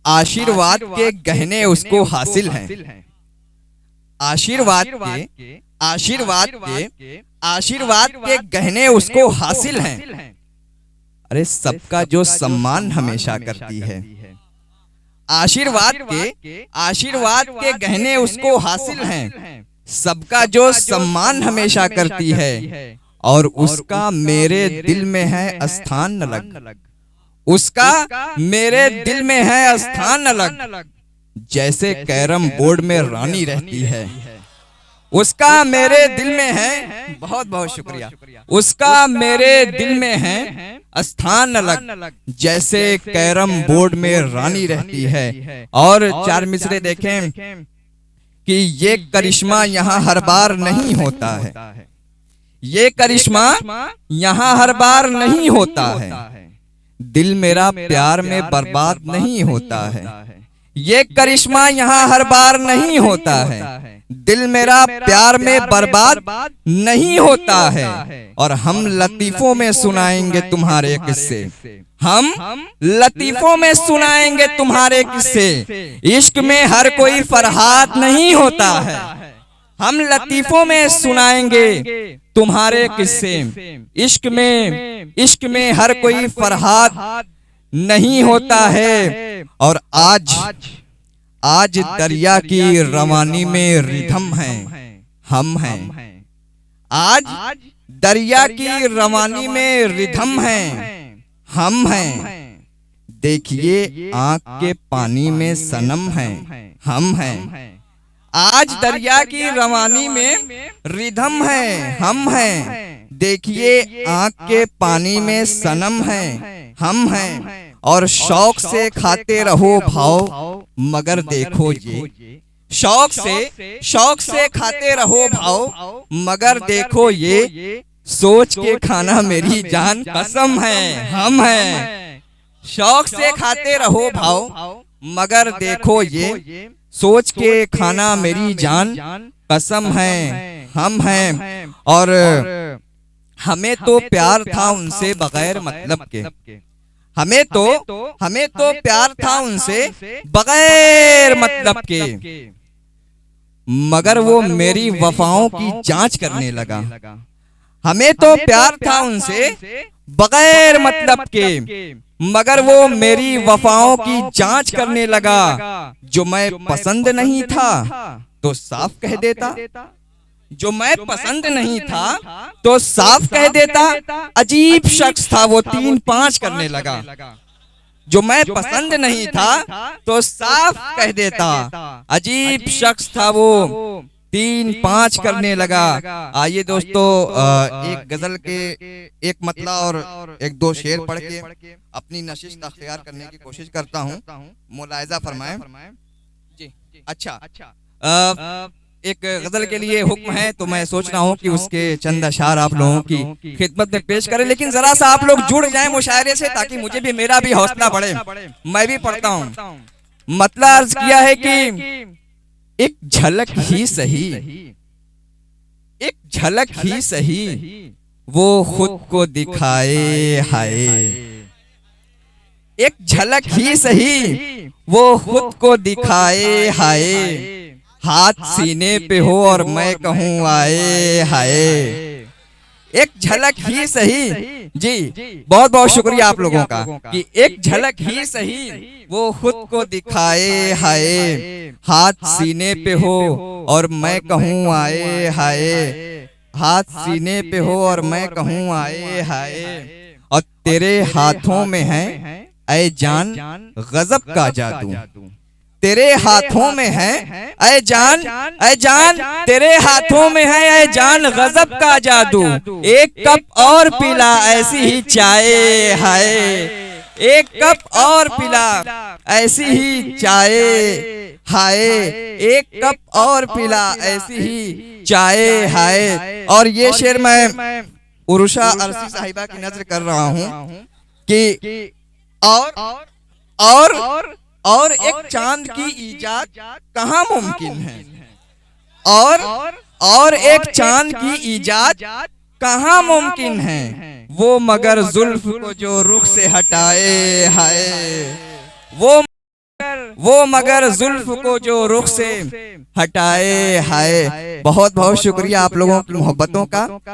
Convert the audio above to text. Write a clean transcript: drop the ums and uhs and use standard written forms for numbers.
आशीर्वाद के गहने उसको हासिल हैं। आशीर्वाद के गहने उसको हासिल हैं। अरे सबका जो सम्मान हमेशा करती है। आशीर्वाद के गहने उसको हासिल हैं। सबका जो सम्मान हमेशा करती है और उसका मेरे दिल में है स्थान अलग। उसका मेरे दिल में है स्थान अलग। जैसे कैरम बोर्ड में रानी रहती है, उसका मेरे दिल में है, बहुत बहुत शुक्रिया, उसका मेरे दिल में है स्थान अलग। जैसे कैरम बोर्ड में रानी रहती है। और चार मिसरे देखें कि ये करिश्मा यहाँ हर बार नहीं होता है। ये करिश्मा यहाँ हर बार नहीं होता है। दिल मेरा प्यार में बर्बाद नहीं होता है। ये करिश्मा यहाँ हर बार नहीं होता है। दिल मेरा प्यार में बर्बाद नहीं होता है। और हम लतीफों में सुनाएंगे तुम्हारे किस्से। हम लतीफों में सुनाएंगे तुम्हारे किस्से। इश्क में हर कोई फरहाद नहीं होता है। हम लतीफों में सुनाएंगे तुम्हारे किस्से। इश्क में हर कोई फरहाद नहीं होता है। और आज दरिया की रवानी में रिधम है हम हैं। आज दरिया की रवानी में रिधम है हम हैं। देखिए आंख के पानी में सनम है हम हैं। आज दरिया की रवानी में रिधम है हम हैं। देखिए आंख के पानी में सनम है हम हैं। और शौक से खाते रहो भाव मगर देखो ये, शौक से खाते रहो भाव मगर देखो ये, सोच के खाना मेरी जान कसम है हम हैं। शौक से खाते रहो भाव मगर देखो ये, सोच के खाना मेरी जान कसम है हम हैं। और हमें तो प्यार था उनसे बगैर मतलब के। हमें तो प्यार था उनसे बगैर मतलब के। मगर वो मेरी वफाओं की जांच करने लगा। हमें तो प्यार था उनसे बगैर मतलब के। मगर वो मेरी वफाओं की जांच करने लगा। जो मैं पसंद नहीं था तो साफ कह देता। जो मैं पसंद नहीं था तो साफ कह देता। अजीब शख्स था वो 3-5 करने लगा। जो मैं पसंद नहीं था तो साफ कह देता। अजीब शख्स था वो 3-5 करने लगा। आइए दोस्तों एक गजल के एक मतला और एक दो शेर पढ़ के अपनी नशिश अख्तियार करने की कोशिश करता हूँ। मुलाहिजा फरमाएं जी। अच्छा, एक गजल के लिए हुक्म है तो मैं सोच रहा हूँ कि उसके चंद अशार आप लोगों की खिदमत में पेश करें। लेकिन जरा सा आप लोग जुड़ जाएं मुशायरे से ताकि मुझे भी मेरा भी हौसला बढ़े, मैं भी पढ़ता हूँ। मतलब अर्ज किया है कि एक झलक ही सही, एक झलक ही सही वो खुद को दिखाए हाय। एक झलक ही सही वो खुद को दिखाए हाय। हाथ सीने पे हो और मैं कहूँ आए हाय। एक झलक ही सही जी, बहुत बहुत शुक्रिया आप लोगों का कि एक झलक ही सही वो खुद को दिखाए हाय। हाथ सीने पे हो और मैं कहूँ आए हाय। हाथ सीने पे हो और मैं कहूँ आए हाय। और तेरे हाथों में है ऐ जान गजब का जादू। तेरे हाथों में है ऐ जान, ऐ जान तेरे हाथों में है ऐ जान गजब का जादू। एक कप और पिला ऐसी ही चाय हाय। एक कप और पिला ऐसी ही चाय हाय। एक कप और पिला ऐसी ही चाय हाय। और ये शेर मैं उरुशा अरसी साहिबा की नजर कर रहा हूँ कि और एक चांद की ईजाद कहाँ मुमकिन है। और एक चांद की ईजाद कहाँ मुमकिन है। वो मगर जुल्फ को जो रुख से हटाए हाय। वो मगर वो मगर जुल्फ को जो रुख से हटाए। हाय, बहुत बहुत शुक्रिया आप लोगों की मोहब्बतों का।